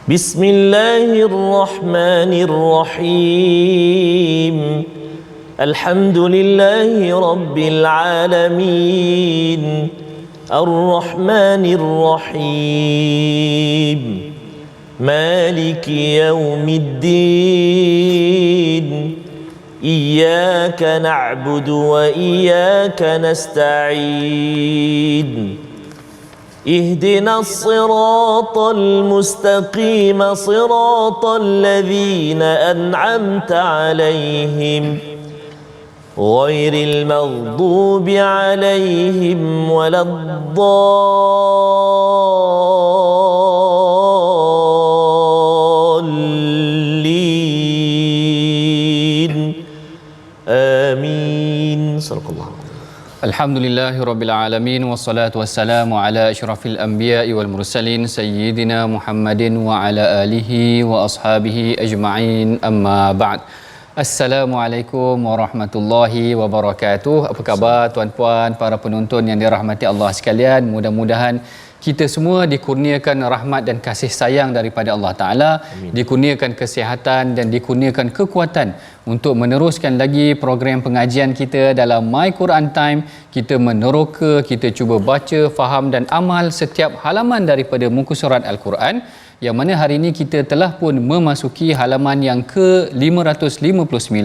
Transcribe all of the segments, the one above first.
Bismillahirrahmanirrahim. Alhamdulillahi rabbil alamin. Ar-Rahmanir-Rahim. Maliki yaumiddin. Iyyaka na'budu wa iyyaka nasta'in. Ihdinas siratal mustaqim, siratal ladzina an'amta 'alaihim ghairil maghdubi 'alaihim waladdallin. Amin. Sallallahu. Alhamdulillahirabbil alamin wassalatu wassalamu ala asyrafil anbiya'i wal mursalin sayyidina Muhammadin wa ala alihi wa ashabihi ajma'in, amma ba'd. Assalamualaikum warahmatullahi wabarakatuh. Apa khabar tuan-puan, para penonton yang dirahmati Allah sekalian? Mudah-mudahan kita semua dikurniakan rahmat dan kasih sayang daripada Allah Ta'ala. Amin. Dikurniakan kesihatan dan dikurniakan kekuatan untuk meneruskan lagi program pengajian kita dalam My Quran Time. Kita meneroka, kita cuba baca, faham dan amal setiap halaman daripada muka surat Al-Quran, yang mana hari ini kita telah pun memasuki halaman yang ke-559,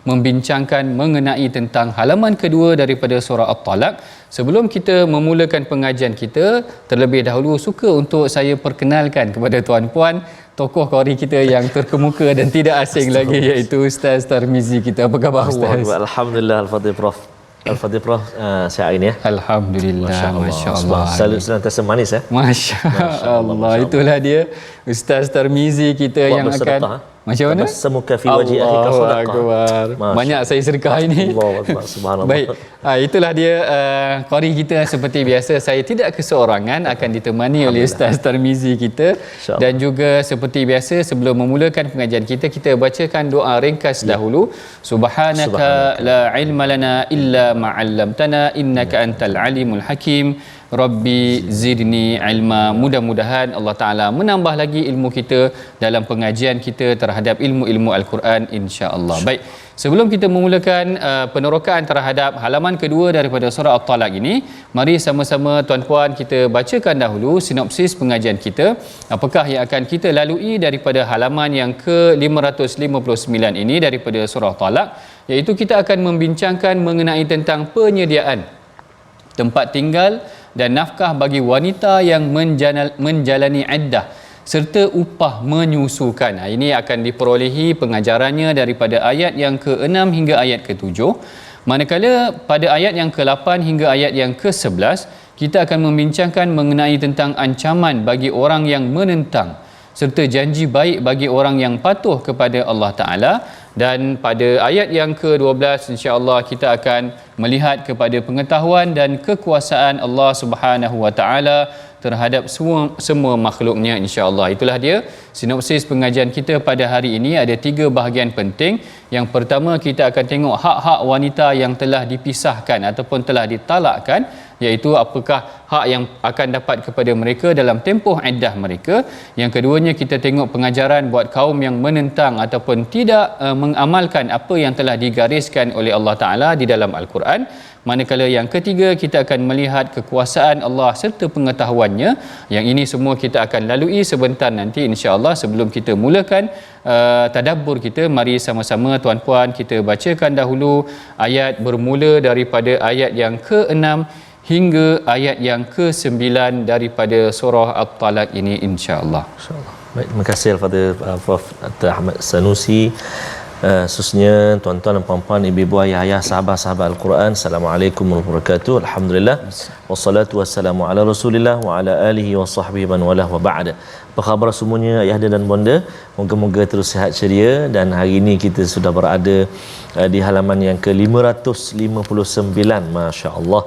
membincangkan mengenai tentang halaman kedua daripada surah At-Talaq. Sebelum kita memulakan pengajian kita, terlebih dahulu suka untuk saya perkenalkan kepada tuan-puan tokoh qari kita yang terkemuka dan tidak asing lagi, iaitu Ustaz Tarmizi kita. Apa khabar Ustaz? Alhamdulillah, Al-Fadhil Prof. Al-Fadhil Prof, sihat hari ni ya? Alhamdulillah, masya-Allah. Selalu sentiasa manis ya? Masya-Allah. Itulah dia Ustaz Tarmizi kita yang akan macam mana? Semuka fi wajhi akhika sadaqah. Banyak saya sedekah ini. Subhanallah. Baik. Itulah dia qari kita. Seperti biasa, saya tidak keseorangan, akan ditemani oleh Ustaz Tarmizi kita. Dan juga seperti biasa, sebelum memulakan pengajian kita, kita bacakan doa ringkas dahulu. Subhanaka la ilma lana illa ma 'allamtana innaka antal alimul hakim. Rabbi zidni ilma. Mudah-mudahan Allah Ta'ala menambah lagi ilmu kita dalam pengajian kita terhadap ilmu-ilmu Al-Quran, insya-Allah. Baik, sebelum kita memulakan penerokaan terhadap halaman kedua daripada surah At-Talaq ini, mari sama-sama tuan-puan kita bacakan dahulu sinopsis pengajian kita. Apakah yang akan kita lalui daripada halaman yang ke-559 ini daripada surah At-Talaq, iaitu kita akan membincangkan mengenai tentang penyediaan tempat tinggal dan nafkah bagi wanita yang menjalani iddah serta upah menyusukan. Ini akan diperolehi pengajarannya daripada ayat yang ke-6 hingga ayat ke-7. Manakala pada ayat yang ke-8 hingga ayat yang ke-11 kita akan membincangkan mengenai tentang ancaman bagi orang yang menentang serta janji baik bagi orang yang patuh kepada Allah Ta'ala. Dan pada ayat yang ke-12 insya-Allah kita akan melihat kepada pengetahuan dan kekuasaan Allah Subhanahu Wa Ta'ala terhadap semua makhluknya, insya-Allah. Itulah dia sinopsis pengajian kita pada hari ini. Ada 3 bahagian penting. Yang pertama, kita akan tengok hak-hak wanita yang telah dipisahkan ataupun telah ditalakkan, iaitu apakah hak yang akan dapat kepada mereka dalam tempoh iddah mereka. Yang keduanya, kita tengok pengajaran buat kaum yang menentang ataupun tidak mengamalkan apa yang telah digariskan oleh Allah Ta'ala di dalam Al-Quran. Manakala yang ketiga, kita akan melihat kekuasaan Allah serta pengetahuannya. Yang ini semua kita akan lalui sebentar nanti, insya-Allah. Sebelum kita mulakan tadabbur kita, mari sama-sama tuan-puan kita bacakan dahulu ayat bermula daripada ayat yang ke-6 hingga ayat yang ke-9 daripada surah At-Talaq ini, insya-Allah. Baik, terima kasih Al-Fadhil Prof. Dr. Ahmad Sanusi. Khususnya tuan-tuan dan puan-puan, ibu-ibu, ayah-ayah, sahabat-sahabat Al-Quran, Assalamualaikum warahmatullahi wabarakatuh. Alhamdulillah, wassalatu wassalamu ala Rasulillah wa ala alihi wa sahbihi man walah wa ba'da. Apa khabar semuanya ayah dan bonda? Moga-moga terus sihat ceria. Dan hari ini kita sudah berada di halaman yang ke-559, masya-Allah.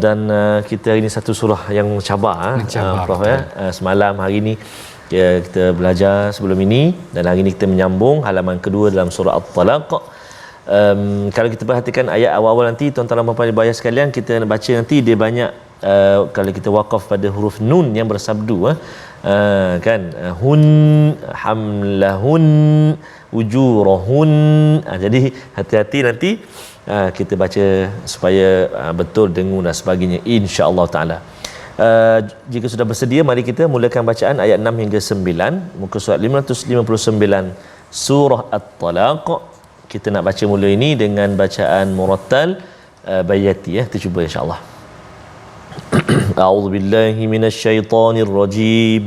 Dan kita hari ini satu surah yang mencabar, Prof ya. Semalam, hari ini kita belajar sebelum ini, dan hari ini kita menyambung halaman kedua dalam surah At-Talaq. Kalau kita perhatikan ayat awal-awal nanti, tuan-tuan dan puan-puan ibu ayah sekalian, kita baca nanti dia banyak kalau kita wakaf pada huruf nun yang bersabdu, kan hun hamlahun ujurahun. Jadi hati-hati nanti kita baca supaya betul dengung dan sebagainya, insya-Allah taala. Jika sudah bersedia, mari kita mulakan bacaan ayat 6 hingga 9 muka surat 559 surah At-Talaq. Kita nak baca mula ini dengan bacaan murattal bayati ya. Kita cuba insya-Allah. A'udzu billahi minasyaitonir rajim.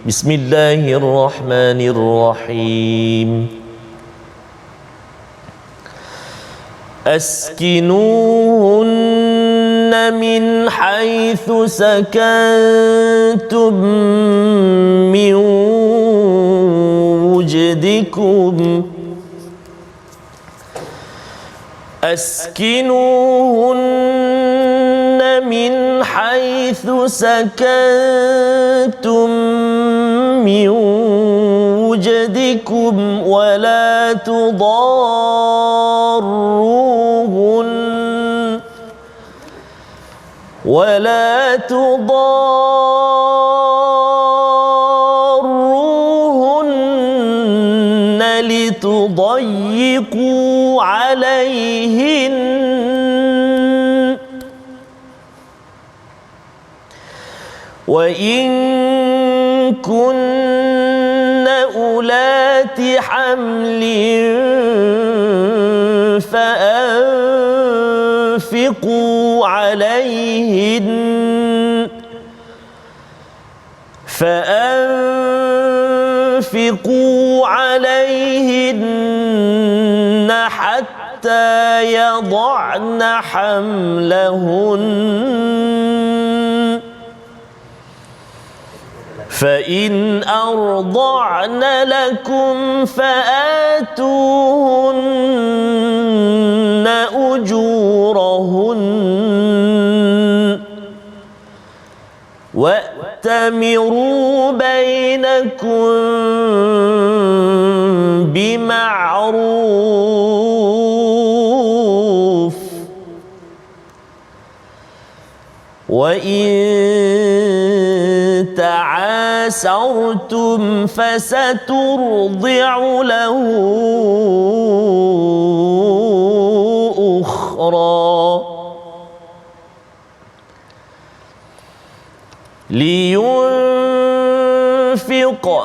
Bismillahirrahmanirrahim. أسكنوهن من حيث سكنتم من وجدكم أسكنوهن من حيث سكنتم من وجدكم ولا تضاروهن لتضيقوا عليهن وإن كن أولات حمل فأنفقوا عليهن حتى يضعن حملهن فإن أرضعن لكم فآتوهن أجورهن وَأْتَمِرُوا بَيْنَكُمْ بِمَعْرُوفٍ وَإِن تعاسرتم فسترضع له أخرى لينفق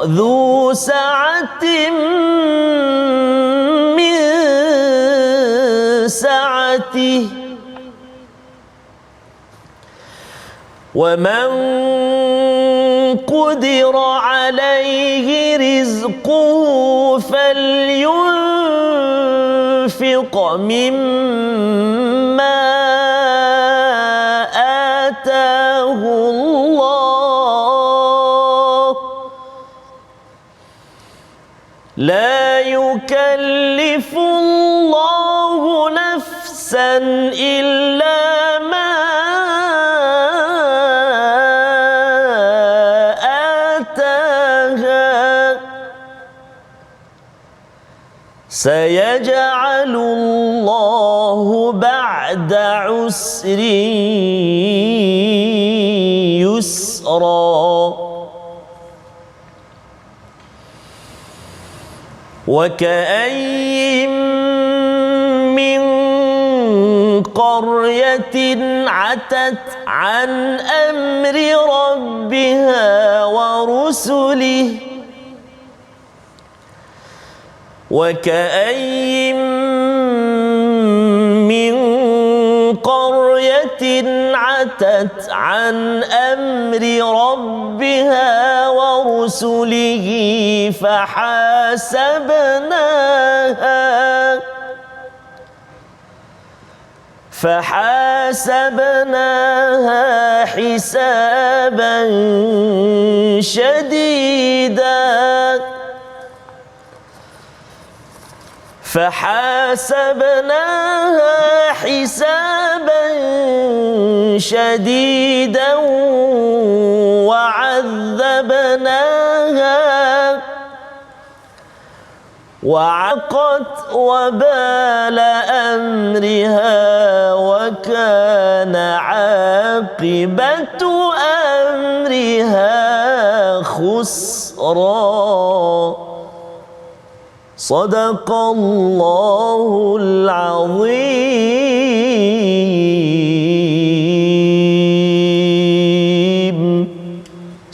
ذو سعة من سعته ومن قدر عليه رزقه فلينفق مما آتاه الله لا يكلف الله نفسا إلا ما سيجعل الله بعد عسر يسرا وكأين من قرية عتت عن أمر ربها ورسله وكأين من قرية عتت عن أمر ربها ورسله فحاسبناها حسابا شديدا وعقت وبال أمرها وكان عاقبة أمرها يسرا صدق الله العظيم.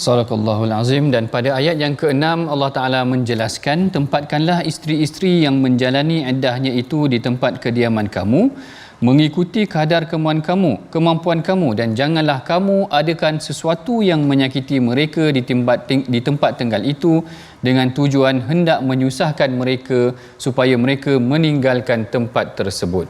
Sadaqallahul Azim. Dan pada ayat yang ke-6 Allah Ta'ala menjelaskan, tempatkanlah isteri-isteri yang menjalani iddahnya itu di tempat kediaman kamu, mengikuti kadar kemampuan kamu, dan janganlah kamu adakan sesuatu yang menyakiti mereka di tempat tinggal itu dengan tujuan hendak menyusahkan mereka supaya mereka meninggalkan tempat tersebut.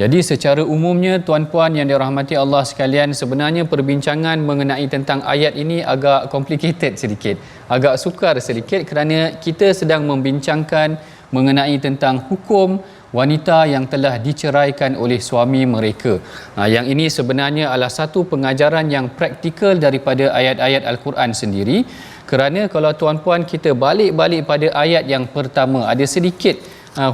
Jadi secara umumnya tuan-puan yang dirahmati Allah sekalian, sebenarnya perbincangan mengenai tentang ayat ini agak complicated sedikit, agak sukar sedikit, kerana kita sedang membincangkan mengenai tentang hukum wanita yang telah diceraikan oleh suami mereka. Yang ini sebenarnya adalah satu pengajaran yang praktikal daripada ayat-ayat Al-Quran sendiri, kerana kalau tuan-puan kita balik pada ayat yang pertama, ada sedikit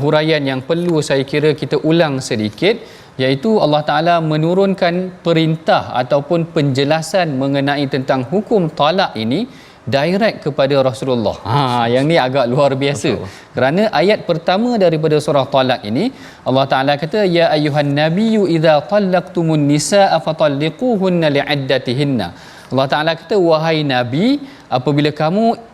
huraian yang perlu saya kira kita ulang sedikit, iaitu Allah Ta'ala menurunkan perintah ataupun penjelasan mengenai tentang hukum talak ini direct kepada Rasulullah. Yang ni agak luar biasa. Kerana ayat pertama daripada surah Talak ini, Allah Ta'ala kata, ya ayyuhan nabiyyu idza talaqtumun nisaa fatalliquhunna li'iddatihinna. Allah Ta'ala kata, wahai Nabi, apabila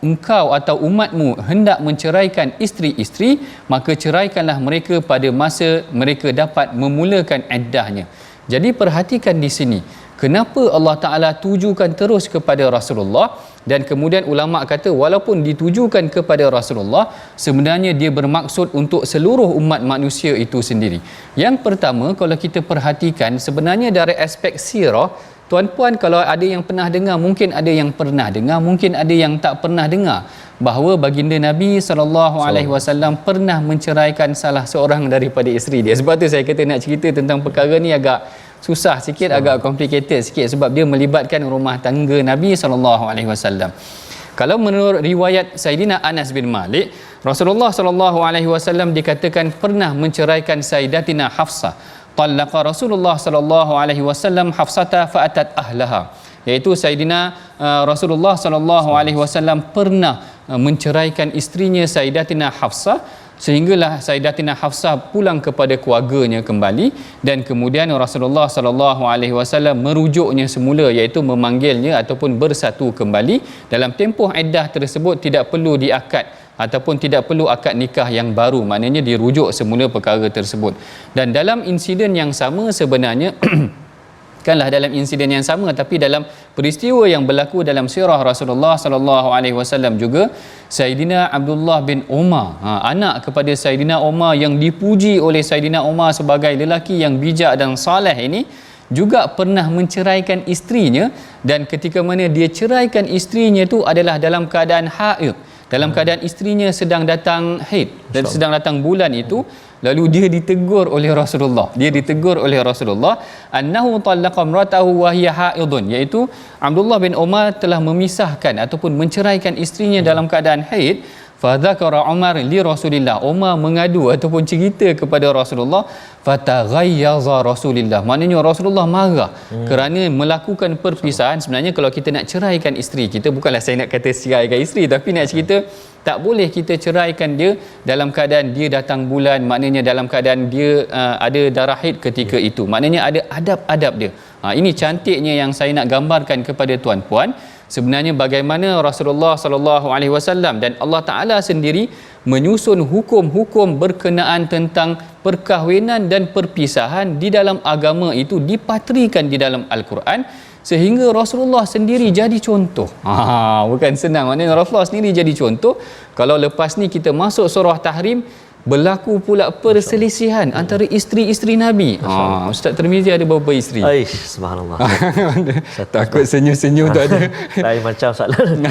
engkau atau umatmu hendak menceraikan isteri-isteri, maka ceraikanlah mereka pada masa mereka dapat memulakan iddahnya. Jadi perhatikan di sini, kenapa Allah Ta'ala tujukan terus kepada Rasulullah, dan kemudian ulama' kata walaupun ditujukan kepada Rasulullah, sebenarnya dia bermaksud untuk seluruh umat manusia itu sendiri. Yang pertama, kalau kita perhatikan, sebenarnya dari aspek sirah, tuan-puan kalau ada yang pernah dengar, mungkin ada yang pernah dengar, mungkin ada yang tak pernah dengar, bahawa baginda Nabi SAW pernah menceraikan salah seorang daripada isteri dia. Sebab tu saya kata nak cerita tentang perkara ni agak susah sikit, agak complicated sikit, sebab dia melibatkan rumah tangga Nabi SAW. Kalau menurut riwayat Sayyidina Anas bin Malik, Rasulullah SAW dikatakan pernah menceraikan Sayyidatina Hafsah. Talaqa Rasulullah SAW Hafsata fa'atat ahlaha, iaitu Sayyidina Rasulullah SAW pernah menceraikan isterinya Sayyidatina Hafsah, sehinggalah Sayyidatina Hafsah pulang kepada keluarganya kembali, dan kemudian Rasulullah SAW merujuknya semula, iaitu memanggilnya ataupun bersatu kembali. Dalam tempoh iddah tersebut tidak perlu diakad ataupun tidak perlu akad nikah yang baru, maknanya dirujuk semula perkara tersebut. Dan dalam insiden yang sama sebenarnya bukanlah dalam insiden yang sama, tapi dalam peristiwa yang berlaku dalam sirah Rasulullah SAW juga, Sayyidina Abdullah bin Umar, anak kepada Sayyidina Umar yang dipuji oleh Sayyidina Umar sebagai lelaki yang bijak dan saleh ini, juga pernah menceraikan isterinya. Dan ketika mana dia ceraikan isterinya itu adalah dalam keadaan haid, dalam keadaan isterinya sedang datang haid dan sedang datang bulan itu. Lalu dia ditegur oleh Rasulullah, annahu talaqa imratahu wa hiya haidun, iaitu Abdullah bin Umar telah memisahkan ataupun menceraikan isterinya dalam keadaan haid. Fadzakara Umar li Rasulillah, Umar mengadu ataupun cerita kepada Rasulullah. Fataghayyaza Rasulillah, maknanya Rasulullah marah kerana melakukan perpisahan. Sebenarnya kalau kita nak ceraikan isteri kita, bukanlah saya nak kata ceraikan isteri, tapi nak cerita tak boleh kita ceraikan dia dalam keadaan dia datang bulan, maknanya dalam keadaan dia ada darah haid ketika itu, maknanya ada adab-adab dia. Ini cantiknya yang saya nak gambarkan kepada tuan-puan, sebenarnya bagaimana Rasulullah SAW dan Allah Ta'ala sendiri menyusun hukum-hukum berkenaan tentang perkahwinan dan perpisahan di dalam agama itu dipatrikan di dalam Al-Quran, sehingga Rasulullah sendiri jadi contoh. Bukan senang, maknanya Rasulullah sendiri jadi contoh. Kalau lepas ni kita masuk surah Tahrim, berlaku pula perselisihan antara isteri-isteri Nabi. Ustaz Tirmizi ada berapa isteri? Subhanallah. Takut senyum-senyum tu ada. Lain macam soalan.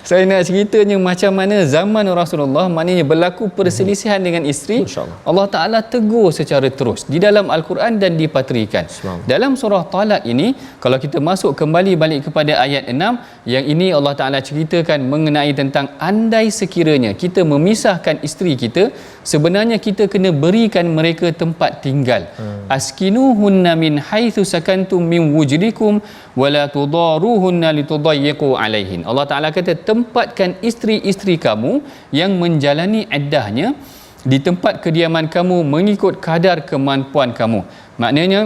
Saya nak ceritanya macam mana zaman Rasulullah, maknanya berlaku perselisihan dengan isteri, Allah Ta'ala tegur secara terus di dalam Al-Quran dan dipatrikan. Dalam surah Talaq ini, kalau kita masuk kembali balik kepada ayat 6, yang ini Allah Ta'ala ceritakan mengenai tentang andai sekiranya kita memisahkan isteri kita, sebenarnya kita kena berikan mereka tempat tinggal. Askinuhunna min haitsu sakantum min wujdikum wala tudaruhunna litudayyiqu alaihin. Allah Ta'ala kata, tempatkan isteri-isteri kamu yang menjalani iddahnya di tempat kediaman kamu mengikut kadar kemampuan kamu. Maknanya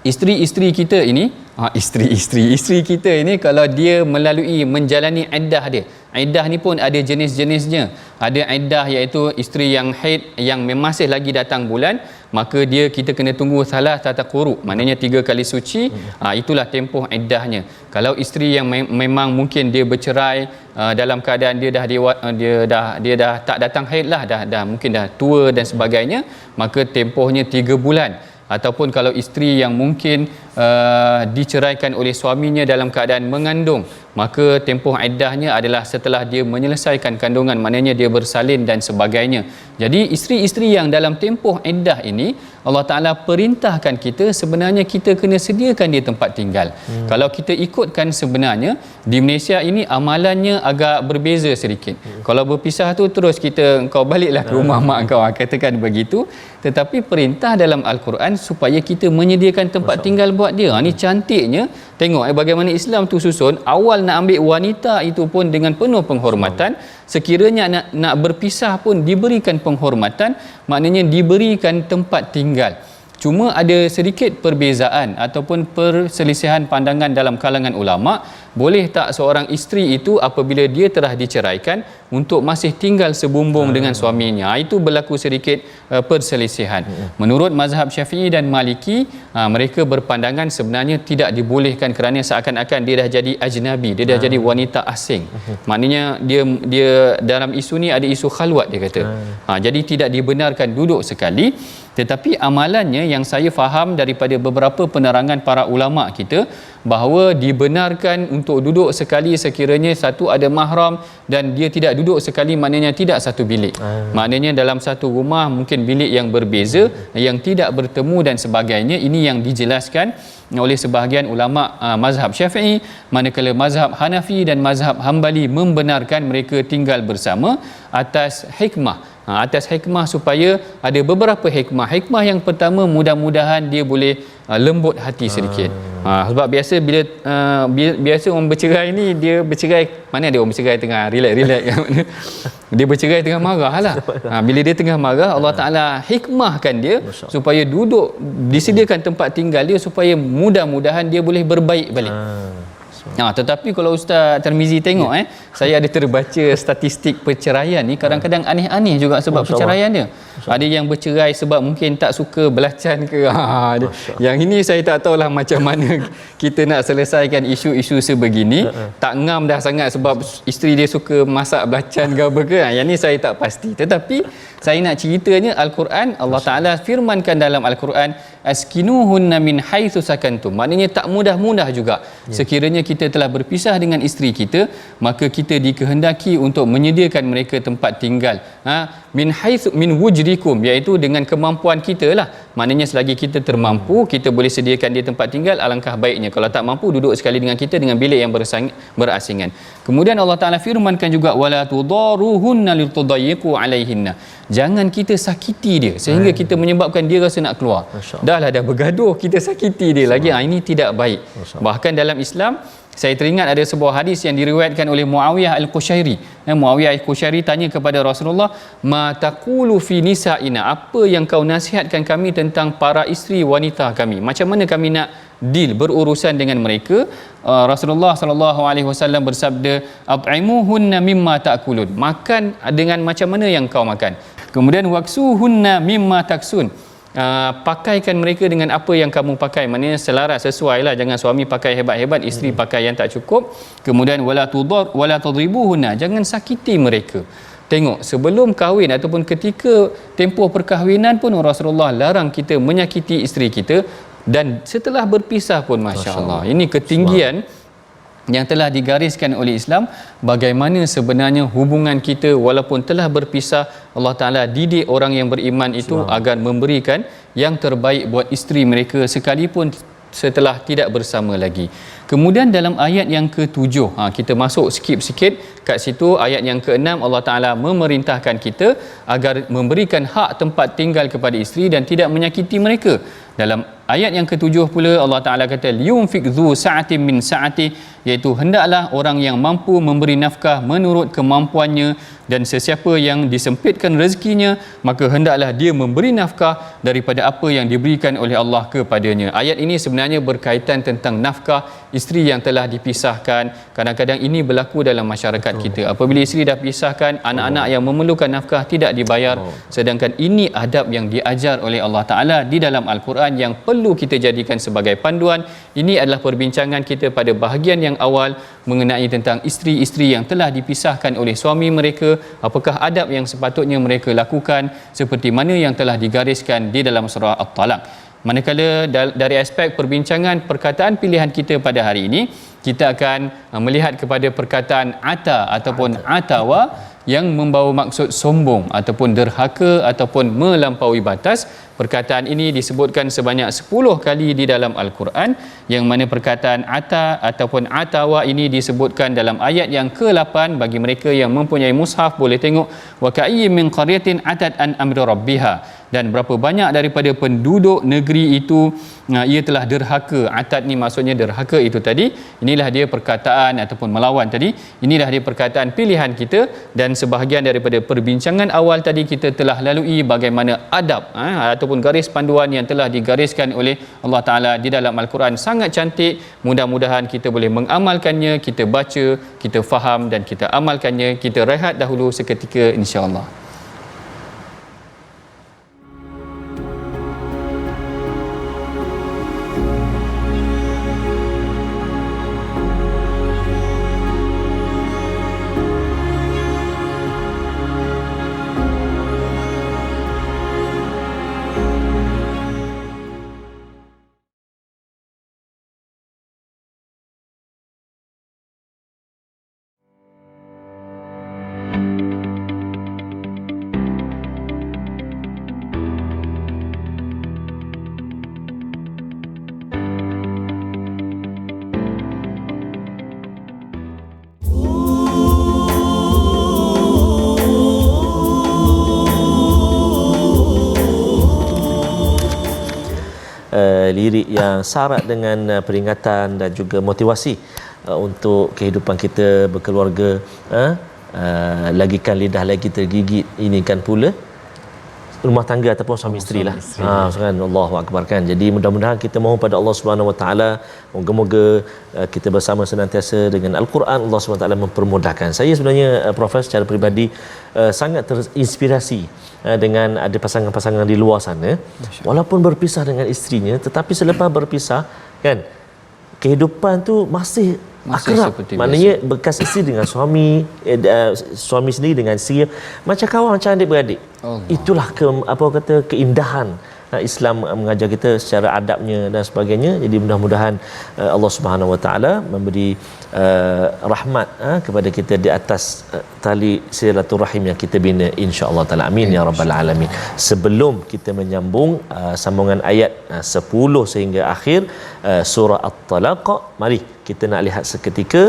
isteri-isteri kita ini, isteri kita ini kalau dia melalui menjalani iddah dia. Iddah ni pun ada jenis-jenisnya. Ada iddah iaitu isteri yang haid yang masih lagi datang bulan, maka kita kena tunggu salah tata quru, maknanya 3 kali suci. Itulah tempoh iddahnya. Kalau isteri yang memang mungkin dia bercerai dalam keadaan dia dah tak datang haid lah, dah mungkin dah tua dan sebagainya, maka tempohnya 3 bulan. Ataupun kalau isteri yang mungkin diceraikan oleh suaminya dalam keadaan mengandung, maka tempoh iddahnya adalah setelah dia menyelesaikan kandungan, maknanya dia bersalin dan sebagainya. Jadi isteri-isteri yang dalam tempoh iddah ini, Allah Ta'ala perintahkan kita sebenarnya kita kena sediakan dia tempat tinggal. Kalau kita ikutkan sebenarnya di Malaysia ini amalannya agak berbeza sedikit. Kalau berpisah tu terus kau baliklah ke rumah mak kau, katakan begitu. Tetapi perintah dalam Al-Quran supaya kita menyediakan tempat tinggal buat dia. Ni cantiknya, tengok bagaimana Islam tu susun. Awal nak ambil wanita itu pun dengan penuh penghormatan. Sekiranya nak berpisah pun diberikan penghormatan, maknanya diberikan tempat tinggal. Cuma ada sedikit perbezaan ataupun perselisihan pandangan dalam kalangan ulama. Boleh tak seorang isteri itu apabila dia telah diceraikan untuk masih tinggal sebumbung dengan suaminya? Itu berlaku sedikit perselisihan. Menurut mazhab Syafi'i dan Maliki, mereka berpandangan sebenarnya tidak dibolehkan kerana seakan-akan dia dah jadi ajnabi, dia dah jadi wanita asing. Maknanya dia dalam isu ni ada isu khalwat, dia kata. Jadi tidak dibenarkan duduk sekali. Tetapi amalannya yang saya faham daripada beberapa penerangan para ulama kita, bahawa dibenarkan untuk duduk sekali sekiranya satu ada mahram dan dia tidak duduk sekali, maknanya tidak satu bilik. Maknanya dalam satu rumah mungkin bilik yang berbeza, yang tidak bertemu dan sebagainya. Ini yang dijelaskan oleh sebahagian ulama mazhab Syafi'i, manakala mazhab Hanafi dan mazhab Hambali membenarkan mereka tinggal bersama atas hikmah. Atas hikmah supaya ada beberapa hikmah. Hikmah yang pertama, mudah-mudahan dia boleh lembut hati sedikit. Sebab biasa orang bercerai ni, dia bercerai, mana ada orang bercerai tengah relax dia bercerai tengah marah lah. Bila dia tengah marah, Allah Ta'ala hikmahkan dia supaya duduk, disediakan tempat tinggal dia supaya mudah-mudahan dia boleh berbaik balik. Tetapi kalau Ustaz Tarmizi tengok, saya ada terbaca statistik perceraian ni, kadang-kadang aneh-aneh juga sebab perceraian dia. Ada yang bercerai sebab mungkin tak suka belacan ke. Yang ini saya tak tahulah macam mana kita nak selesaikan isu-isu sebegini. Tak ngam dah sangat sebab isteri dia suka masak belacan ke apa ke. Yang ni saya tak pasti. Tetapi saya nak ceritanya Al-Quran, Allah Ta'ala firmankan dalam Al-Quran, askinuhunna min haitsu sakantum. Maknanya tak mudah-mudah juga. Sekiranya kita telah berpisah dengan isteri kita, maka kita dikehendaki untuk menyediakan mereka tempat tinggal. Min haitsu min wujdikum, iaitu dengan kemampuan kita lah. Maknanya selagi kita termampu, kita boleh sediakan dia tempat tinggal, alangkah baiknya. Kalau tak mampu, duduk sekali dengan kita dengan bilik yang berasingan. Kemudian Allah Ta'ala firmankan juga, wala tudaruhunna litudayyiqu alaihinna. Jangan kita sakiti dia sehingga kita menyebabkan dia rasa nak keluar. Dah bergaduh, kita sakiti dia lagi. Ini tidak baik. Bahkan dalam Islam, saya teringat ada sebuah hadis yang diriwayatkan oleh Muawiyah Al-Qushairi. Muawiyah Al-Qushairi tanya kepada Rasulullah, ma taqulu fi nisa'ina, apa yang kau nasihatkan kami tentang para isteri wanita kami? Macam mana kami nak deal, berurusan dengan mereka? Rasulullah sallallahu alaihi wasallam bersabda, at'imuhunna mimma ta'kulun, makan dengan macam mana yang kau makan. Kemudian waksuhunna mimma taksun, pakaikan mereka dengan apa yang kamu pakai, maknanya selaras, sesuai lah. Jangan suami pakai hebat-hebat, isteri pakai yang tak cukup. Kemudian wala tadribuhunna, jangan sakiti mereka. Tengok, sebelum kahwin ataupun ketika tempoh perkahwinan pun Rasulullah larang kita menyakiti isteri kita, dan setelah berpisah pun, Masya Allah, ini ketinggian yang telah digariskan oleh Islam, bagaimana sebenarnya hubungan kita walaupun telah berpisah. Allah Ta'ala didik orang yang beriman itu agar memberikan yang terbaik buat isteri mereka sekalipun setelah tidak bersama lagi. Kemudian dalam ayat yang ke-7, kita masuk skip sikit kat situ, ayat yang ke-6, Allah Ta'ala memerintahkan kita agar memberikan hak tempat tinggal kepada isteri dan tidak menyakiti mereka. Dalam ayat yang ke-7 pula Allah Ta'ala kata liyunfiq dzu sa'atin min sa'ati, iaitu hendaklah orang yang mampu memberi nafkah menurut kemampuannya, dan sesiapa yang disempitkan rezekinya maka hendaklah dia memberi nafkah daripada apa yang diberikan oleh Allah kepadanya. Ayat ini sebenarnya berkaitan tentang nafkah isteri yang telah dipisahkan. Kadang-kadang ini berlaku dalam masyarakat kita. Apabila isteri dah pisahkan, anak-anak yang memerlukan nafkah tidak dibayar, sedangkan ini adab yang diajar oleh Allah Ta'ala di dalam Al-Quran yang perlu kita jadikan sebagai panduan. Ini adalah perbincangan kita pada bahagian yang awal mengenai tentang isteri-isteri yang telah dipisahkan oleh suami mereka, apakah adab yang sepatutnya mereka lakukan seperti mana yang telah digariskan di dalam surah At-Talaq. Manakala dari aspek perbincangan perkataan pilihan kita pada hari ini, kita akan melihat kepada perkataan ata ataupun atawa yang membawa maksud sombong ataupun derhaka ataupun melampaui batas. Perkataan ini disebutkan sebanyak 10 kali di dalam Al-Quran, yang mana perkataan ata ataupun atawa ini disebutkan dalam ayat yang ke-8. Bagi mereka yang mempunyai mushaf boleh tengok wa ka'iyyin min qaryatin atat an amri rabbiha, dan berapa banyak daripada penduduk negeri itu ia telah derhaka. Atat ni maksudnya derhaka itu tadi. Inilah dia perkataan ataupun melawan tadi. Inilah dia perkataan pilihan kita, dan sebahagian daripada perbincangan awal tadi kita telah lalui bagaimana adab ataupun garis panduan yang telah digariskan oleh Allah Ta'ala di dalam Al-Quran. Sangat cantik. Mudah-mudahan kita boleh mengamalkannya. Kita baca, kita faham dan kita amalkannya. Kita rehat dahulu seketika insya-Allah. Lirik yang syarat dengan peringatan dan juga motivasi untuk kehidupan kita berkeluarga. Lagikan lidah lagi tergigit, ini kan pula rumah tangga ataupun suami isteri lah. Kan Allahu akbar kan. Jadi mudah-mudahan kita mohon pada Allah Subhanahu Wa Taala, moga-moga kita bersama senantiasa dengan Al-Quran. Allah Subhanahu Wa Taala mempermudahkan. Saya sebenarnya Profesor secara peribadi sangat terinspirasi dengan ada pasangan-pasangan di luar sana walaupun berpisah dengan isterinya, tetapi selepas berpisah kan kehidupan tu masih akrab. Maknanya bekas isteri dengan suami, suami sendiri dengan isteri macam kawan, macam adik-beradik. Itulah keindahan Islam mengajar kita secara adabnya dan sebagainya. Jadi mudah-mudahan Allah Subhanahu Wa Taala memberi rahmat kepada kita di atas tali silaturahim yang kita bina, insya-Allah taala. Amin ya rabbal alamin. Sebelum kita menyambung sambungan ayat 10 sehingga akhir surah At-Talaq, mari kita nak lihat seketika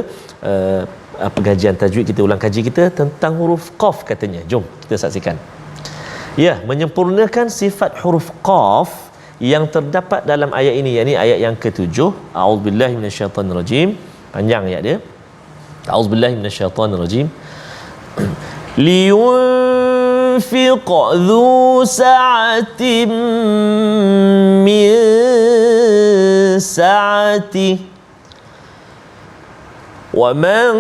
pengajian tajwid kita, ulang kaji kita tentang huruf qaf katanya. Jom kita saksikan. Ya, menyempurnakan sifat huruf qaf yang terdapat dalam ayat ini, yakni ayat yang ke-7. A'udzubillahi minasyaitonirrajim. Panjang ayat dia. A'udzubillahi minasyaitonirrajim. Liyunfiq dzu sa'atin min sa'atihi wa man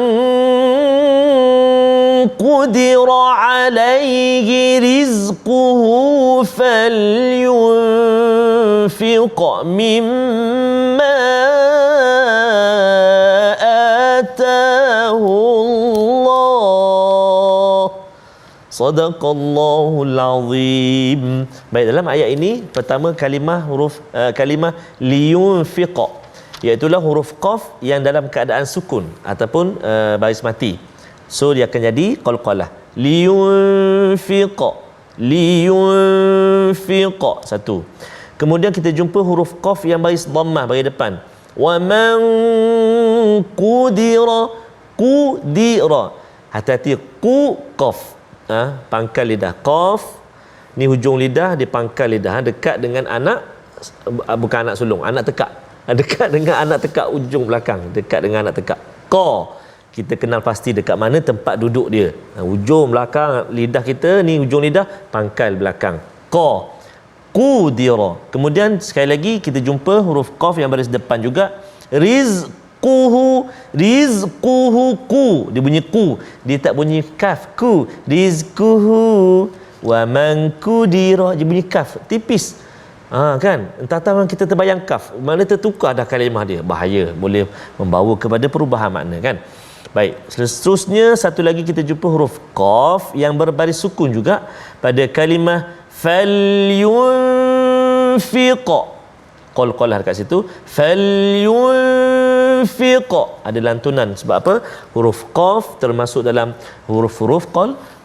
قدر عليه رزقه فلينفق مما آتاه الله صدق الله العظيم. Baik, dalam ayat ini pertama kalimah huruf kalimah liyunfiq. Iaitulah huruf qaf yang dalam keadaan sukun ataupun baris mati. So dia akan jadi qalqalah. Liyunfiqa. Satu. Kemudian kita jumpa huruf qaf yang baris dhammah bagi depan. Wa man qudira. Hati-hati qaf. Pangkal lidah. Qaf ni hujung lidah di pangkal lidah dekat dengan anak, bukan anak sulung, anak tekak. Dekat dengan anak tekak ujung belakang, dekat dengan anak tekak. Qa, kita kenal pasti dekat mana tempat duduk dia. Ujung belakang lidah kita ni, ujung lidah pangkal belakang. Qa. Qudira. Kemudian sekali lagi kita jumpa huruf qaf yang baris depan juga. Rizquhu. Ku, dia bunyi ku, dia tak bunyi kaf. Ku. Rizquhu wa man qudira, dia bunyi kaf tipis. Kan, entah-entah kita terbayang kaf, mana tertukar dah kalimah dia, bahaya, boleh membawa kepada perubahan makna kan. Baik, seterusnya satu lagi kita jumpa huruf qaf yang berbaris sukun juga pada kalimah falyunfiqa. Qalqalah dekat situ, falyunfiqa, ada lantunan. Sebab apa? Huruf qaf termasuk dalam huruf-huruf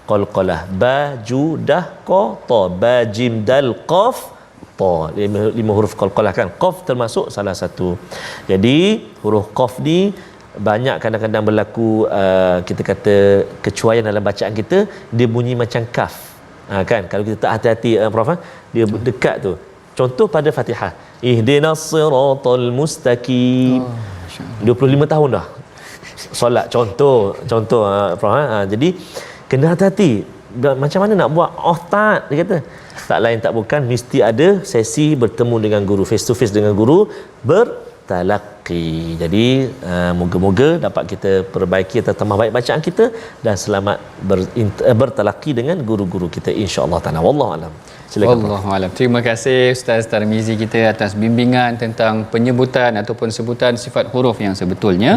qalqalah. Ba, ju, dah, qa, ta. Ba, jim, dal, qaf, ta. Lima huruf qalqalah kan. Qaf termasuk salah satu. Jadi huruf qaf ni banyak kadang-kadang berlaku kita kata kecuaian dalam bacaan kita, dia bunyi macam kaf. Kan, kalau kita tak hati-hati Prof, dia dekat tu. Contoh pada Fatihah, ihdinas siratal mustaqim. 25 tahun dah solat, contoh Prof. Jadi kena hati-hati. Macam mana nak buat tak, dia kata tak lain tak bukan mesti ada sesi bertemu dengan guru, face to face dengan guru, bertalaqi. Jadi moga-moga dapat kita perbaiki atau tambah baik bacaan kita dan selamat bertalaqi dengan guru-guru kita insya-Allah taala. Wallahu alam. Silakan. Wallahu alam. Terima kasih Ustaz Tarmizi kita atas bimbingan tentang penyebutan ataupun sebutan sifat huruf yang sebetulnya.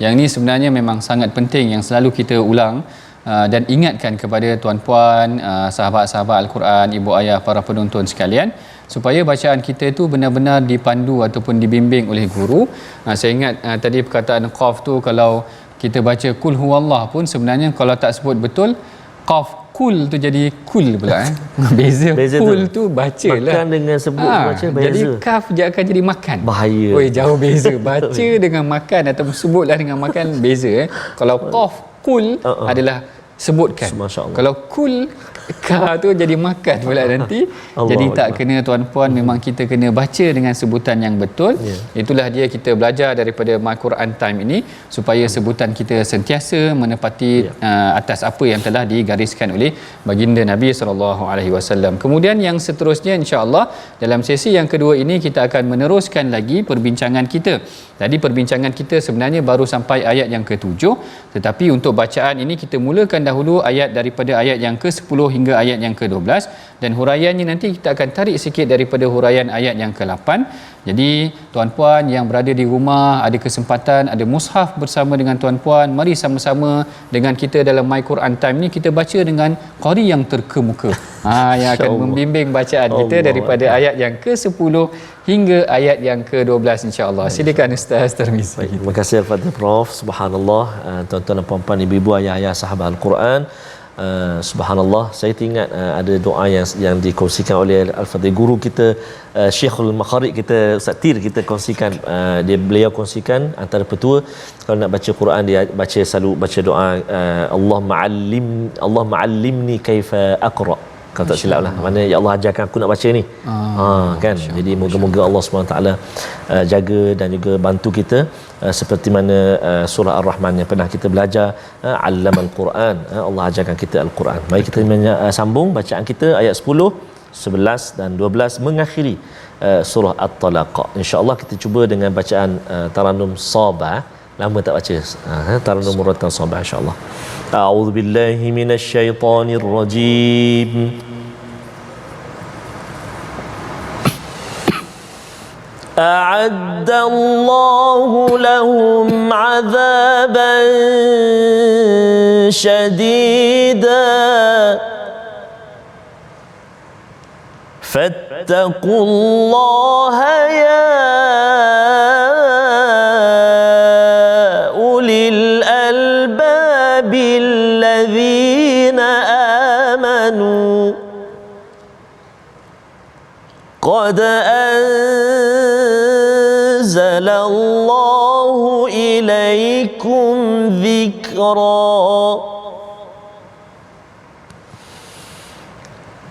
Yang ini sebenarnya memang sangat penting yang selalu kita ulang dan ingatkan kepada tuan-puan, sahabat-sahabat Al-Quran, ibu ayah, para penonton sekalian, supaya bacaan kita itu benar-benar dipandu ataupun dibimbing oleh guru. Saya ingat tadi perkataan qaf tu, kalau kita baca kul huwallah pun sebenarnya kalau tak sebut betul qaf kul tu jadi kul pula. Beza kul tu bacalah. Makan dengan sebut baca beza. Jadi kaf dia akan jadi makan. Bahaya. Oi, jauh beza. Baca dengan makan atau sebutlah dengan makan beza. Kalau qaf kul adalah sebutkan. Kalau kul ka tu jadi makan pula nanti. Jadi tak kena tuan-puan, memang kita kena baca dengan sebutan yang betul. Itulah dia kita belajar daripada My Quran Time ini, supaya sebutan kita sentiasa menepati atas apa yang telah digariskan oleh baginda Nabi SAW. Kemudian yang seterusnya insya-Allah dalam sesi yang kedua ini kita akan meneruskan lagi perbincangan kita. Tadi perbincangan kita sebenarnya baru sampai ayat yang ke-7, tetapi untuk bacaan ini kita mulakan dahulu ayat daripada ayat yang ke-10 hingga ayat yang ke-12, dan huraiannya nanti kita akan tarik sikit daripada huraian ayat yang ke-8. Jadi tuan-puan yang berada di rumah ada kesempatan, ada mushaf bersama dengan tuan-puan, mari sama-sama dengan kita dalam My Quran Time ni kita baca dengan qari yang terkemuka. Yang akan membimbing bacaan kita daripada ayat yang ke-10 hingga ayat yang ke-12 insya-Allah. Silakan Ustaz Tarmizi. Terima kasih kepada Prof. Subhanallah, tuan-tuan dan puan-puan, ibu-ibu, ayah-ayah sahabat Al-Quran. Subhanallah, saya teringat ada doa yang dikongsikan oleh Al-Fadhil guru kita, Syekhul Makharik kita, Ustaz Tir, kita kongsikan, beliau kongsikan antara petua kalau nak baca Quran, dia selalu baca doa Allah ma'allimni kaifa aqra. Kalau tak silap lah, mana ya Allah ajarkan aku nak baca ni. Kan. Jadi moga-moga Allah SWT jaga dan juga bantu kita seperti mana surah Ar-Rahman yang pernah kita belajar, Allamal Quran, Allah ajarkan kita Al-Quran. Mari kita sambung bacaan kita ayat 10, 11 dan 12 mengakhiri surah At-Talaq. Insya-Allah kita cuba dengan bacaan Tarannum Sabah. Lama tak baca Tarannum Muratan Sabah insya-Allah. A'udzubillahi minasyaitonirrajim. أعد الله لهم عذابا شديدا فاتقوا الله يا قد أنزل الله إليكم ذكرا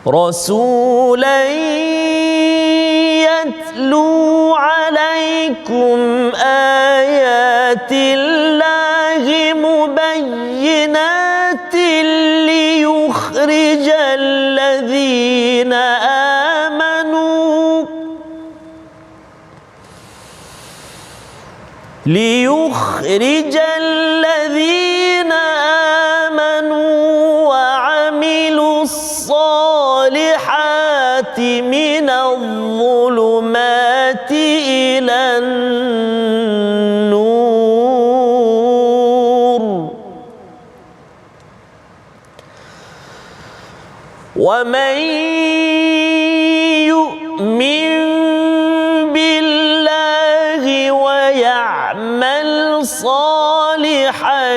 رسولا يتلو عليكم آيات الله مبينات ليخرج الذين آمنوا وعملوا الصالحات من الظلمات إلى النور ومن يؤمن بالله ويعمل صالحا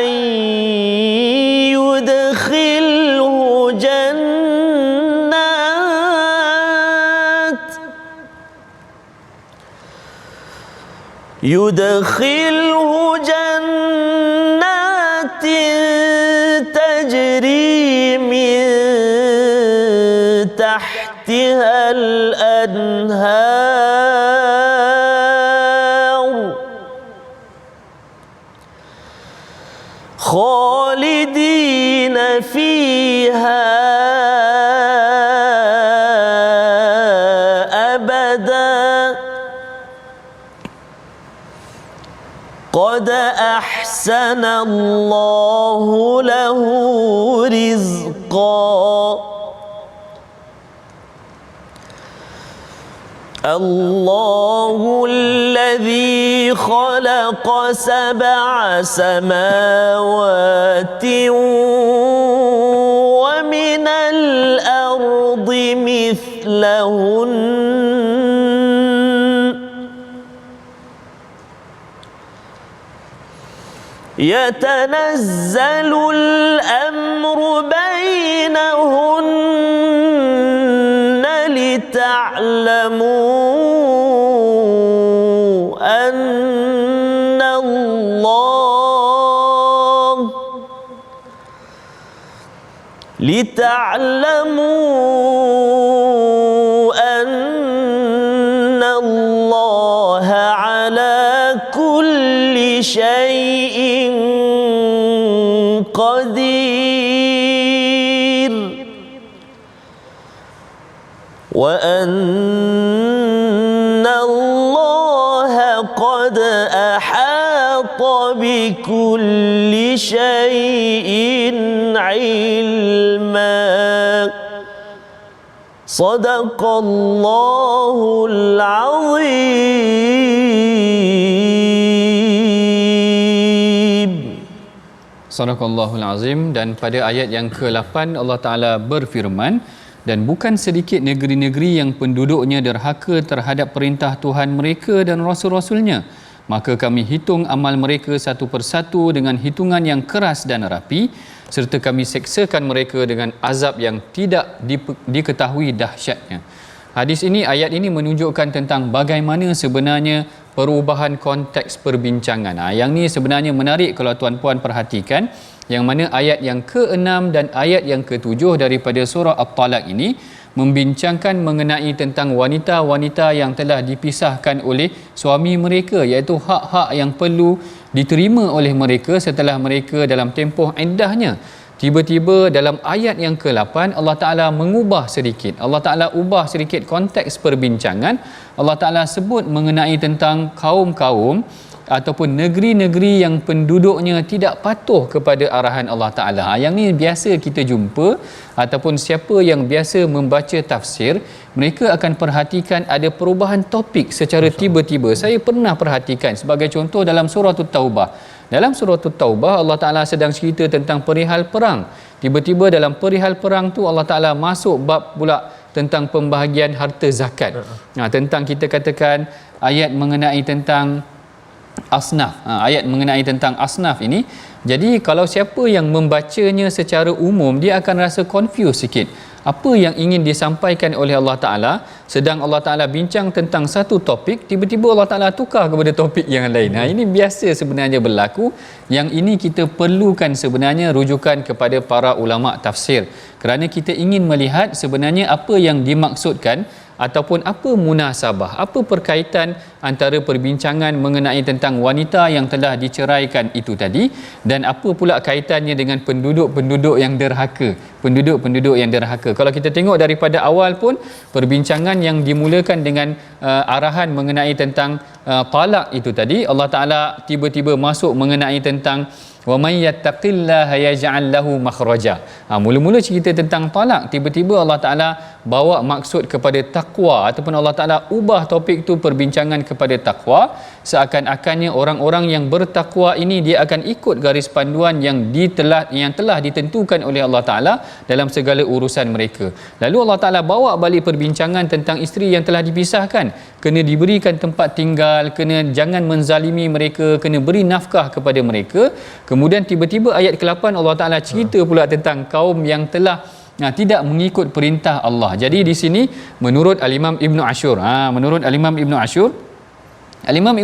يدخله جنات تجري من تحتها الأنهار خالدين فيها قد أحسن الله له رزقا الله الذي خلق 7 سماوات ومن الأرض مثلهن يتنزل الأمر بينهن لتعلموا أن الله على كل شيء قدير وأن الله قد أحاط بكل شيء علما صدق الله العظيم. Sadaqallahul Azim. Dan pada ayat yang ke-8 Allah Ta'ala berfirman, dan bukan sedikit negeri-negeri yang penduduknya derhaka terhadap perintah Tuhan mereka dan Rasul-Rasulnya, maka kami hitung amal mereka satu persatu dengan hitungan yang keras dan rapi, serta kami seksakan mereka dengan azab yang tidak diketahui dahsyatnya. Hadis ini, ayat ini menunjukkan tentang bagaimana sebenarnya perubahan konteks perbincangan. Yang ni sebenarnya menarik kalau tuan-puan perhatikan, yang mana ayat yang ke-6 dan ayat yang ke-7 daripada surah At-Talaq ini membincangkan mengenai tentang wanita-wanita yang telah dipisahkan oleh suami mereka, iaitu hak-hak yang perlu diterima oleh mereka setelah mereka dalam tempoh iddahnya. Tiba-tiba dalam ayat yang ke-8 Allah Ta'ala mengubah sedikit, Allah Ta'ala ubah sedikit konteks perbincangan. Allah Ta'ala sebut mengenai tentang kaum-kaum ataupun negeri-negeri yang penduduknya tidak patuh kepada arahan Allah Ta'ala. Yang ni biasa kita jumpa, ataupun siapa yang biasa membaca tafsir, mereka akan perhatikan ada perubahan topik secara tiba-tiba. Saya pernah perhatikan, sebagai contoh dalam surah At-Taubah. Dalam surah At-Taubah Allah Ta'ala sedang cerita tentang perihal perang. Tiba-tiba dalam perihal perang tu Allah Ta'ala masuk bab pula tentang pembahagian harta zakat. Tentang kita katakan ayat mengenai tentang asnaf. Ayat mengenai tentang asnaf ini, jadi kalau siapa yang membacanya secara umum, dia akan rasa confused sikit. apa yang ingin disampaikan oleh Allah Ta'ala. Sedang Allah Ta'ala bincang tentang satu topik, tiba-tiba Allah Ta'ala tukar kepada topik yang lain. Ini biasa sebenarnya berlaku. Yang ini kita perlukan sebenarnya rujukan kepada para ulama tafsir, kerana kita ingin melihat sebenarnya apa yang dimaksudkan ataupun apa munasabah, apa perkaitan antara perbincangan mengenai tentang wanita yang telah diceraikan itu tadi, dan apa pula kaitannya dengan penduduk-penduduk yang derhaka, penduduk-penduduk yang derhaka. Kalau kita tengok daripada awal pun, perbincangan yang dimulakan dengan arahan mengenai tentang talak itu tadi, Allah Ta'ala tiba-tiba masuk mengenai tentang wa may yattaqillaha yaj'al lahu makhraja. Mula-mula cerita tentang talak, tiba-tiba Allah Ta'ala bawa maksud kepada takwa, ataupun Allah Ta'ala ubah topik tu perbincangan kepada takwa, seakan-akannya orang-orang yang bertakwa ini dia akan ikut garis panduan yang telah ditentukan oleh Allah Ta'ala dalam segala urusan mereka. Lalu Allah Ta'ala bawa balik perbincangan tentang isteri yang telah dipisahkan, kena diberikan tempat tinggal, kena jangan menzalimi mereka, kena beri nafkah kepada mereka. Kemudian tiba-tiba ayat ke-8 Allah Ta'ala cerita pula tentang kaum yang telah tidak mengikut perintah Allah. Jadi di sini menurut Al-Imam Ibn Ashur, Al-Imam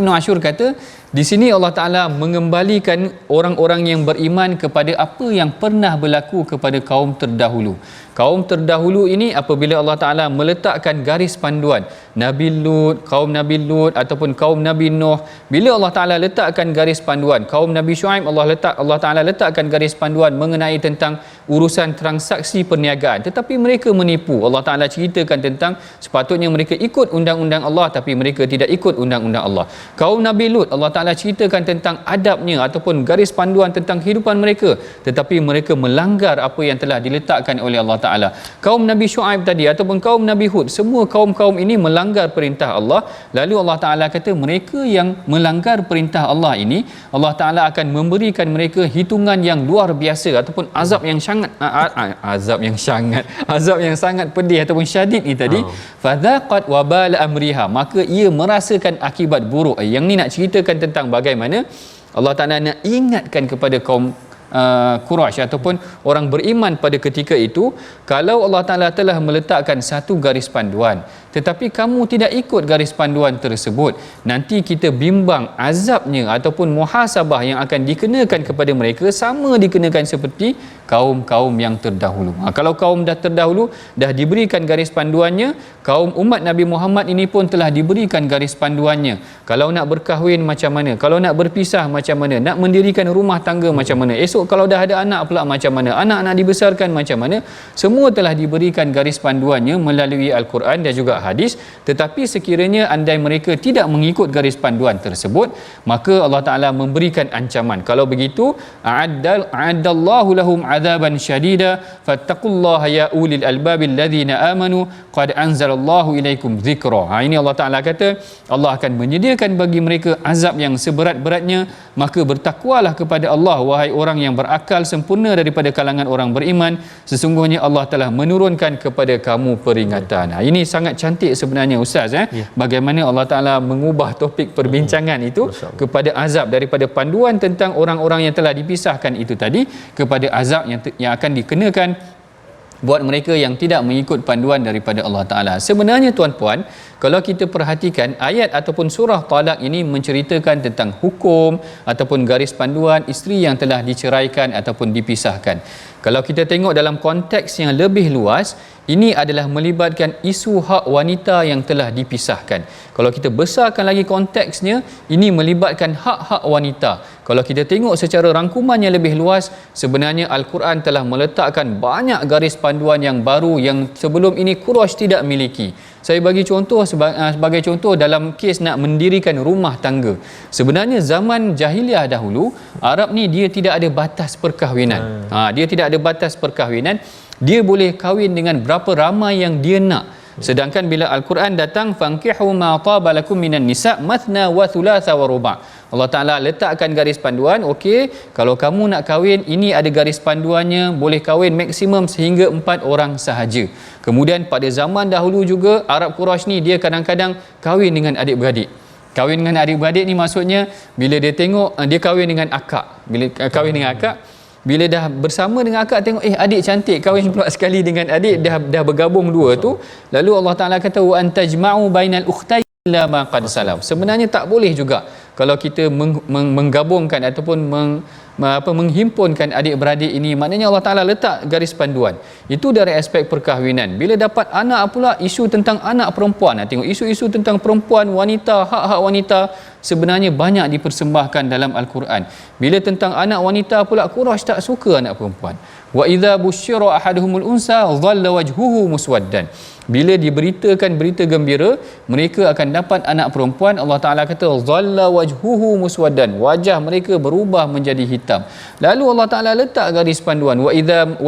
Ibn Ashur kata di sini Allah Ta'ala mengembalikan orang-orang yang beriman kepada apa yang pernah berlaku kepada kaum terdahulu. Kaum terdahulu ini apabila Allah Ta'ala meletakkan garis panduan Nabi Lut, kaum Nabi Lut ataupun kaum Nabi Nuh, bila Allah Ta'ala letakkan garis panduan kaum Nabi Shu'aib, Allah Ta'ala letakkan garis panduan mengenai tentang urusan transaksi perniagaan, tetapi mereka menipu. Allah Ta'ala ceritakan tentang sepatutnya mereka ikut undang-undang Allah, tapi mereka tidak ikut undang-undang Allah. Kaum Nabi Lut, Allah Ta'ala ceritakan tentang adabnya ataupun garis panduan tentang kehidupan mereka, tetapi mereka melanggar apa yang telah diletakkan oleh Allah Ta'ala. Kaum Nabi Shu'aib tadi ataupun kaum Nabi Hud, semua kaum-kaum ini melanggar perintah Allah. Lalu Allah Ta'ala kata mereka yang melanggar perintah Allah ini, Allah Ta'ala akan memberikan mereka hitungan yang luar biasa ataupun azab yang sangat pedih ataupun syadid ni tadi. Fadzaqat wabal amriha, maka ia merasakan akibat buruk. Yang ni nak ceritakan tentang bagaimana Allah Ta'ala nak ingatkan kepada kaum Quraisy ataupun orang beriman pada ketika itu, kalau Allah Ta'ala telah meletakkan satu garis panduan tetapi kamu tidak ikut garis panduan tersebut, nanti kita bimbang azabnya ataupun muhasabah yang akan dikenakan kepada mereka sama dikenakan seperti kaum-kaum yang terdahulu. Kalau kaum dah terdahulu dah diberikan garis panduannya, kaum umat Nabi Muhammad ini pun telah diberikan garis panduannya. Kalau nak berkahwin macam mana, kalau nak berpisah macam mana, nak mendirikan rumah tangga macam mana, esok kalau dah ada anak pula macam mana, anak nak dibesarkan macam mana, semua telah diberikan garis panduannya melalui Al-Quran dan juga hadis. Tetapi sekiranya andai mereka tidak mengikut garis panduan tersebut, maka Allah Ta'ala memberikan ancaman. Kalau begitu, a'addallahu lahum azaban syadida fattaqullaha ya ulil albabil ladzina amanu qad anzalallahu ilaikum dzikra. Ini Allah Ta'ala kata Allah akan menyediakan bagi mereka azab yang seberat-beratnya, maka bertakwalah kepada Allah wahai orang yang berakal sempurna daripada kalangan orang beriman, sesungguhnya Allah telah menurunkan kepada kamu peringatan. Ini sangat cantik sebenarnya Ustaz, bagaimana Allah Ta'ala mengubah topik perbincangan itu kepada azab, daripada panduan tentang orang-orang yang telah dipisahkan itu tadi kepada azab yang akan dikenakan buat mereka yang tidak mengikut panduan daripada Allah Ta'ala. Sebenarnya tuan-puan, kalau kita perhatikan ayat ataupun surah Talak ini menceritakan tentang hukum ataupun garis panduan isteri yang telah diceraikan ataupun dipisahkan. Kalau kita tengok dalam konteks yang lebih luas, ini adalah melibatkan isu hak wanita yang telah dipisahkan. Kalau kita besarkan lagi konteksnya, ini melibatkan hak-hak wanita. Kalau kita tengok secara rangkuman yang lebih luas, sebenarnya Al-Quran telah meletakkan banyak garis panduan yang baru yang sebelum ini Quraisy tidak miliki. Saya bagi contoh, sebagai contoh dalam kes nak mendirikan rumah tangga. Sebenarnya zaman jahiliah dahulu, Arab ni dia tidak ada batas perkahwinan. Dia tidak ada batas perkahwinan. Dia boleh kahwin dengan berapa ramai yang dia nak. Sedangkan bila Al-Quran datang, fankihu ma taba lakum minan nisa mathna wa thulatha wa ruba'. Allah Ta'ala letakkan garis panduan, okey, kalau kamu nak kahwin, ini ada garis panduannya, boleh kahwin maksimum sehingga 4 orang sahaja. Kemudian pada zaman dahulu juga, Arab Quraisy ni dia kadang-kadang kahwin dengan adik-beradik. Kahwin dengan adik-beradik ni maksudnya bila dia tengok dia kahwin dengan akak. Bila kahwin dengan akak, bila dah bersama dengan akak tengok adik cantik, kahwin pula sekali dengan adik, dah bergabung dua tu, lalu Allah Taala kata wa antajma'u bainal ukhtayn illa ma qad salam. Sebenarnya tak boleh juga kalau kita menggabungkan ataupun menghimpunkan adik-beradik ini. Maknanya Allah Taala letak garis panduan. Itu dari aspek perkahwinan. Bila dapat anak pula, isu tentang anak perempuan, tengok isu-isu tentang perempuan, wanita, hak-hak wanita sebenarnya banyak dipersembahkan dalam Al-Quran. Bila tentang anak wanita pula, Quraisy tak suka anak perempuan. Wa idza busyira ahaduhumul unsa dhalla wajhuhu muswaddan. Bila diberitakan berita gembira mereka akan dapat anak perempuan, Allah Taala kata dhalla wajhuhu muswaddan, wajah mereka berubah menjadi hitam. Lalu Allah Taala letak garis panduan, wa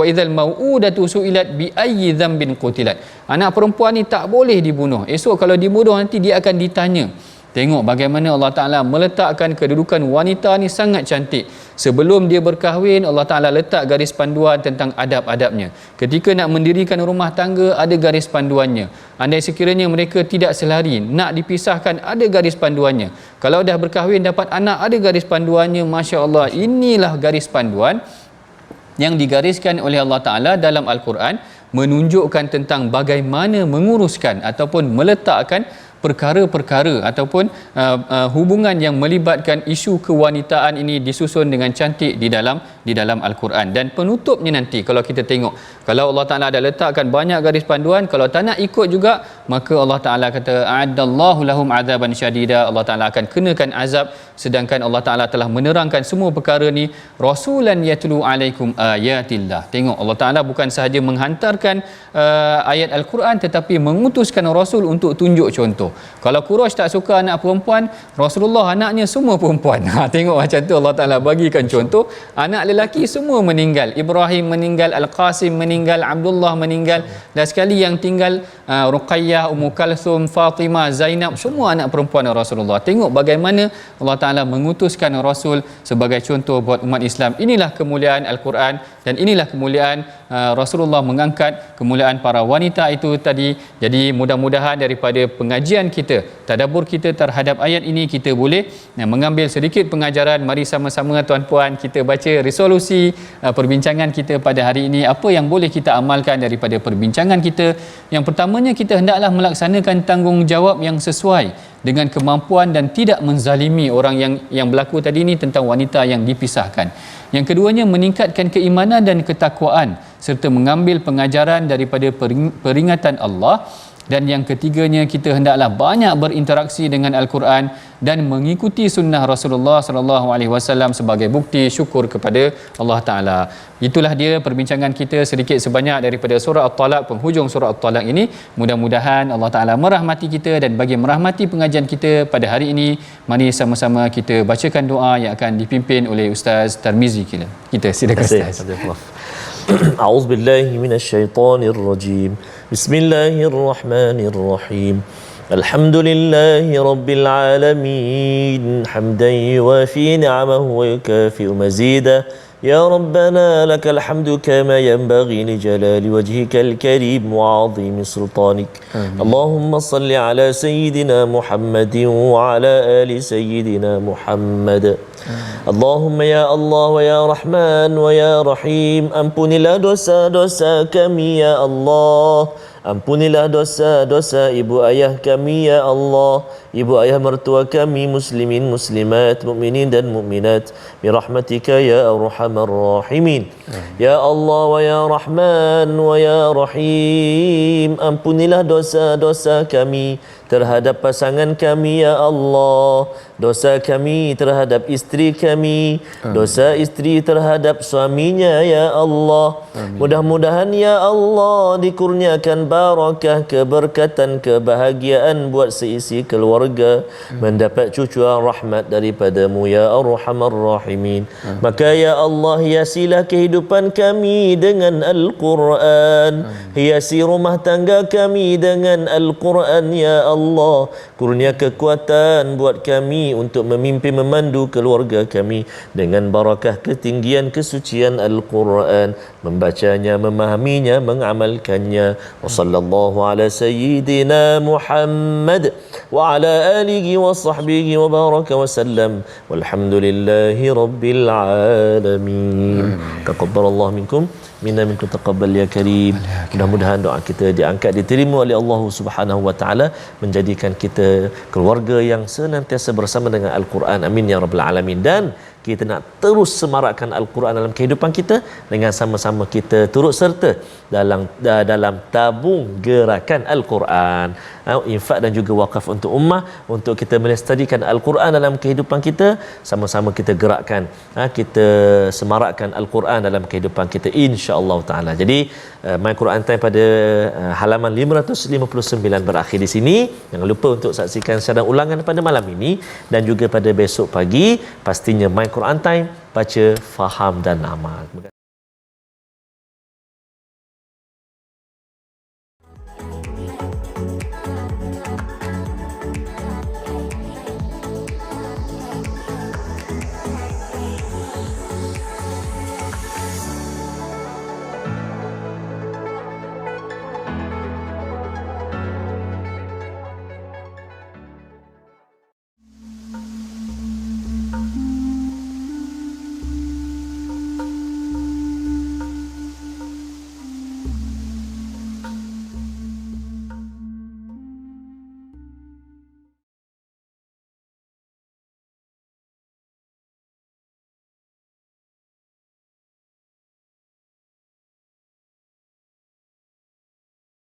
idzal mau'udatu su'ilat bi ayyi dzambin qutilat. Anak perempuan ni tak boleh dibunuh. Esok kalau dibunuh nanti dia akan ditanya. Tengok bagaimana Allah Ta'ala meletakkan kedudukan wanita ni sangat cantik. Sebelum dia berkahwin, Allah Ta'ala letak garis panduan tentang adab-adabnya. Ketika nak mendirikan rumah tangga, ada garis panduannya. Andai sekiranya mereka tidak selari, nak dipisahkan, ada garis panduannya. Kalau dah berkahwin, dapat anak, ada garis panduannya. Masya Allah, inilah garis panduan yang digariskan oleh Allah Ta'ala dalam Al-Quran, menunjukkan tentang bagaimana menguruskan ataupun meletakkan perkara-perkara ataupun hubungan yang melibatkan isu kewanitaan ini disusun dengan cantik di dalam Al-Quran. Dan penutupnya nanti kalau kita tengok, kalau Allah Ta'ala ada letakkan banyak garis panduan, kalau tak nak ikut juga, maka Allah Ta'ala kata a'addallahu lahum azaban syadida, Allah Ta'ala akan kenakan azab. Sedangkan Allah Ta'ala telah menerangkan semua perkara ni, rasulan yatlu alaikum ayatillah. Tengok, Allah Ta'ala bukan sahaja menghantarkan ayat Al-Quran, tetapi mengutuskan Rasul untuk tunjuk contoh. Kalau Quraisy tak suka anak perempuan, Rasulullah anaknya semua perempuan. Tengok macam tu Allah Ta'ala bagikan contoh. Anak lelaki semua meninggal. Ibrahim meninggal, Al-Qasim meninggal, Abdullah meninggal. Dan sekali yang tinggal Ruqayyah, Ummu Kalthum, Fatimah, Zainab, semua anak perempuan Rasulullah. Tengok bagaimana Allah Ta'ala mengutuskan Rasul sebagai contoh buat umat Islam. Inilah kemuliaan Al-Quran dan inilah kemuliaan Rasulullah mengangkat kemuliaan para wanita itu tadi. Jadi mudah-mudahan daripada pengajian kita, tadabbur kita terhadap ayat ini, kita boleh mengambil sedikit pengajaran. Mari sama-sama tuan-puan kita baca resolusi perbincangan kita pada hari ini. Apa yang boleh kita amalkan daripada perbincangan kita? Yang pertamanya, kita hendaklah melaksanakan tanggungjawab yang sesuai dengan kemampuan dan tidak menzalimi orang yang berlaku tadi ini tentang wanita yang dipisahkan. Yang keduanya, meningkatkan keimanan dan ketakwaan serta mengambil pengajaran daripada peringatan Allah. Dan yang ketiganya, kita hendaklah banyak berinteraksi dengan Al-Quran dan mengikuti sunnah Rasulullah SAW sebagai bukti syukur kepada Allah Ta'ala. Itulah dia perbincangan kita sedikit sebanyak daripada surah At-Talaq, penghujung surah At-Talaq ini. Mudah-mudahan Allah Ta'ala merahmati kita, dan bagi merahmati pengajian kita pada hari ini, mari sama-sama kita bacakan doa yang akan dipimpin oleh Ustaz Tarmizi kita. Silakan Ustaz. أعوذ بالله من الشيطان الرجيم بسم الله الرحمن الرحيم الحمد لله رب العالمين حمدا يوافي نعمه ويكافئ مزيده يا ربنا لك الحمد كما ينبغي لجلال وجهك الكريم وعظيم سلطانك اللهم صل على سيدنا محمد وعلى آل سيدنا محمد اللهم يا الله ويا رحمن ويا رحيم ampunilah dosa-dosa kami ya Allah. Ampunilah dosa-dosa ibu ayah kami ya Allah, ibu ayah mertua kami, muslimin, muslimat, mukminin dan mukminat, birahmatika ya arhamar rahimin. Ya Allah wa ya Rahman wa ya Rahim, ampunilah dosa-dosa kami terhadap pasangan kami ya Allah, dosa kami terhadap isteri kami, dosa isteri terhadap suaminya ya Allah. Mudah-mudahan ya Allah dikurniakan barakah, keberkatan, kebahagiaan buat seisi keluarga, mendapat cucuan rahmat daripadamu ya Arhamar Rahimin. Maka ya Allah, hiasilah kehidupan kami dengan Al-Quran, hiasi rumah tangga kami dengan Al-Quran ya Allah. Kurnia kekuatan buat kami untuk memimpin memandu keluarga kami dengan barakah ketinggian kesucian Al-Quran, membacanya, memahaminya, mengamalkannya. sallallahu ala sayyidina Muhammad wa ala alihi wa sahbihi wa baraka wa sallam walhamdulillahi rabbil alamin. Taqabbalallahu minkum minna minkum taqabbal ya karim. Mudah-mudahan doa kita diangkat, diterima oleh Allah Subhanahu wa taala, menjadikan kita keluarga yang senantiasa bersama dengan Al-Quran. Amin ya rabbal alamin. Dan kita nak terus semarakkan Al-Quran dalam kehidupan kita dengan sama-sama kita turut serta dalam tabung gerakan Al-Quran, infak dan juga wakaf untuk ummah, untuk kita melestarikan Al-Quran dalam kehidupan kita. Sama-sama kita gerakkan, kita semarakkan Al-Quran dalam kehidupan kita, insya-Allah taala. Jadi My Quran Time pada halaman 559 berakhir di sini. Jangan lupa untuk saksikan siaran ulangan pada malam ini dan juga pada besok pagi. Pastinya My Quran Time, baca, faham dan amal.